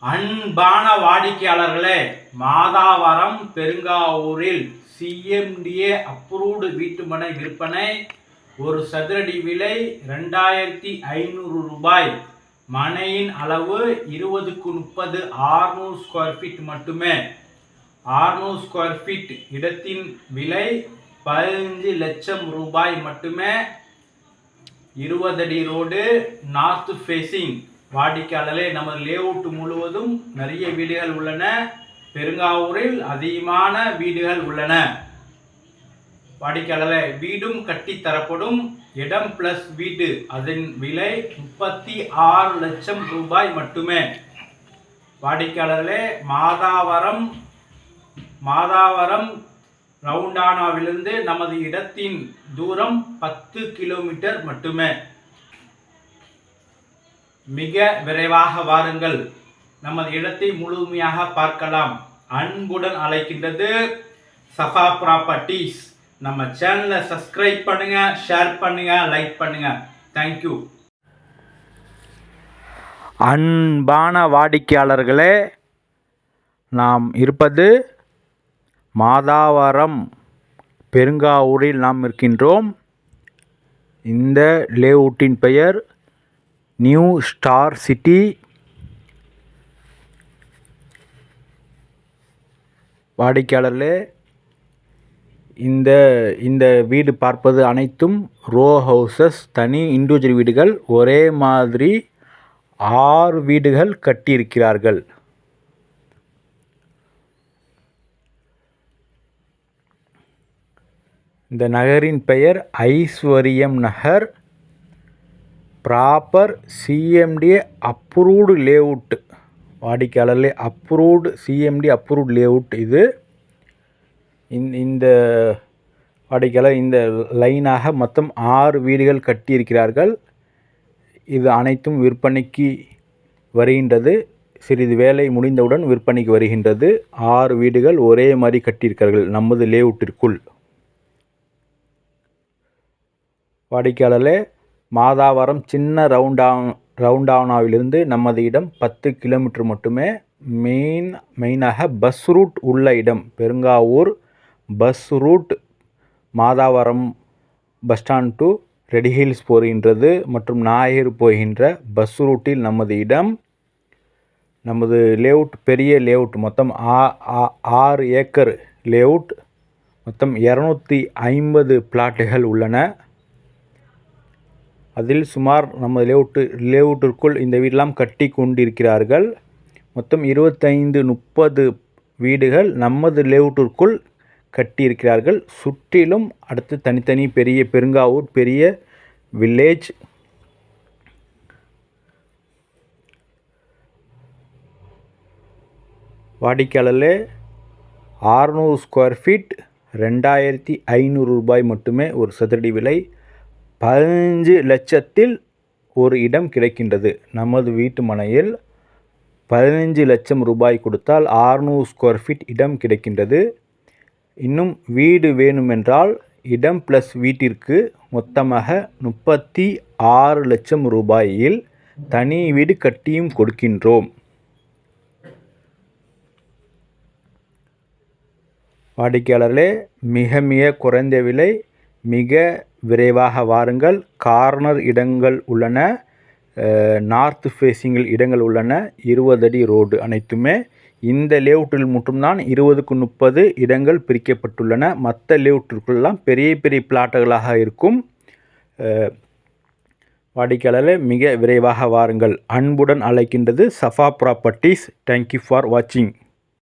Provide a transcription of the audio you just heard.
அன்பான வாடிக்கையாளர்களே, Madhavaram பெருங்காவூரில் CMDA approved வீட்டுமனை விற்பனை. ஒரு சதுரடி விலை 2500 ரூபாய். மனையின் அளவு 20x30 600 ஸ்கொயர் ஃபீட் மட்டுமே. 600 ஸ்கொயர் ஃபீட் இடத்தின் விலை 15 லட்சம் ரூபாய் மட்டுமே. 20 அடி ரோடு, நார்த் ஃபேசிங். வாடிக்கையாளர்களே, நமது லேஅவுட் முழுவதும் நிறைய வீடுகள் உள்ளன. பெருங்காவூரில் அதிகமான வீடுகள் உள்ளன. வாடிக்கையாளர்களே, வீடும் கட்டி தரப்படும். இடம் பிளஸ் வீடு, அதன் விலை 36 லட்சம் ரூபாய் மட்டுமே. வாடிக்கையாளர்களே, மாதாவரம் ரவுண்டானாவிலிருந்து நமது இடத்தின் தூரம் 10 கிலோமீட்டர் மட்டுமே. மிக விரைவாக வாருங்கள், நமது இடத்தை முழுமையாக பார்க்கலாம். அன்புடன் அழைக்கின்றது சஃபா ப்ராப்பர்ட்டிஸ். நம்ம சேனலை சப்ஸ்கிரைப் பண்ணுங்க, ஷேர் பண்ணுங்க, லைக் பண்ணுங்க. தேங்க்யூ. அன்பான வாடிக்கையாளர்களே, நாம் இருப்பது மாதாவரம் பெருங்காவூரில் நாம் இருக்கின்றோம். இந்த லேஅவுட்டின் பெயர் நியூ ஸ்டார் சிட்டி. வாடிக்கையாளர்களே, இந்த வீடு பார்ப்பது அனைத்தும் ரோ ஹவுசஸ், தனி இண்டிவிஜுவல் வீடுகள். ஒரே மாதிரி 6 வீடுகள் கட்டியிருக்கிறார்கள். இந்த நகரின் பெயர் Aishwaryam Nagar. Proper CMD approved layout. வாடிக்கையாளர்களே, அப்ரூவ்டு சிஎம்டி அப்ரூவ்டு லேஅவுட் இது. இந்த வாடிக்கையாளர் இந்த லைனாக மொத்தம் 6 வீடுகள் கட்டியிருக்கிறார்கள். இது அனைத்தும் விற்பனைக்கு வருகின்றது. சிறிது வேலை முடிந்தவுடன் விற்பனைக்கு வருகின்றது. 6 வீடுகள் ஒரே மாதிரி கட்டியிருக்கிறார்கள் நமது லேஅவுட்டிற்குள். வாடிக்கையாளர்களே, மாதாவரம் சின்ன ரவுண்டானாவிலிருந்து நமது இடம் 10 கிலோமீட்டர் மட்டுமே. மெயினாக பஸ் ரூட் உள்ள இடம். Perungavur bus route Madhavaram bus stand to Red Hills போகின்றது மற்றும் நாயர் போகின்ற பஸ் ரூட்டில் நமது இடம். நமது லேஅவுட் பெரிய லேஅவுட். மொத்தம் 6 ஏக்கர் லேஅவுட். மொத்தம் 250 பிளாட்டுகள் உள்ளன. அதில் சுமார் நமது லேஅவுட்டிற்குள் இந்த வீடெல்லாம் கட்டி கொண்டிருக்கிறார்கள். மொத்தம் 25-30 வீடுகள் நமது லேஅவுட்டிற்குள் கட்டியிருக்கிறார்கள். சுற்றிலும் அடுத்து தனித்தனி பெரிய பெருங்காவூர் பெரிய வில்லேஜ். வாடிக்கையாளர்களே, 600 ஸ்கொயர் ஃபீட் 2500 ரூபாய் மட்டுமே ஒரு சதுரடி விலை. 15 லட்சத்தில் ஒரு இடம் கிடைக்கின்றது. நமது வீட்டு மனையில் 15 லட்சம் ரூபாய் கொடுத்தால் 600 ஸ்கொயர் ஃபீட் இடம் கிடைக்கின்றது. இன்னும் வீடு வேணுமென்றால் இடம் ப்ளஸ் வீட்டிற்கு மொத்தமாக 36 லட்சம் ரூபாயில் தனி வீடு கட்டியும் கொடுக்கின்றோம். வாடிக்கையாளர்களே, மிக மிக குறைந்த விலை, மிக விரைவாக வாருங்கள். கார்னர் இடங்கள் உள்ளன, நார்த் ஃபேஸிங்கில் இடங்கள் உள்ளன. 20 அடி ரோடு அனைத்துமே. இந்த லேஅவுட்டில் மட்டும்தான் 20x30 இடங்கள் பிரிக்கப்பட்டுள்ளன. மற்ற லேஅவுட்டிற்குள்ளெல்லாம் பெரிய பெரிய பிளாட்டுகளாக இருக்கும். வாடிக்கையாளர்களே, மிக விரைவாக வாருங்கள். அன்புடன் அழைக்கின்றது சஃபா ப்ராப்பர்ட்டிஸ். தேங்க்யூ ஃபார் வாட்சிங்.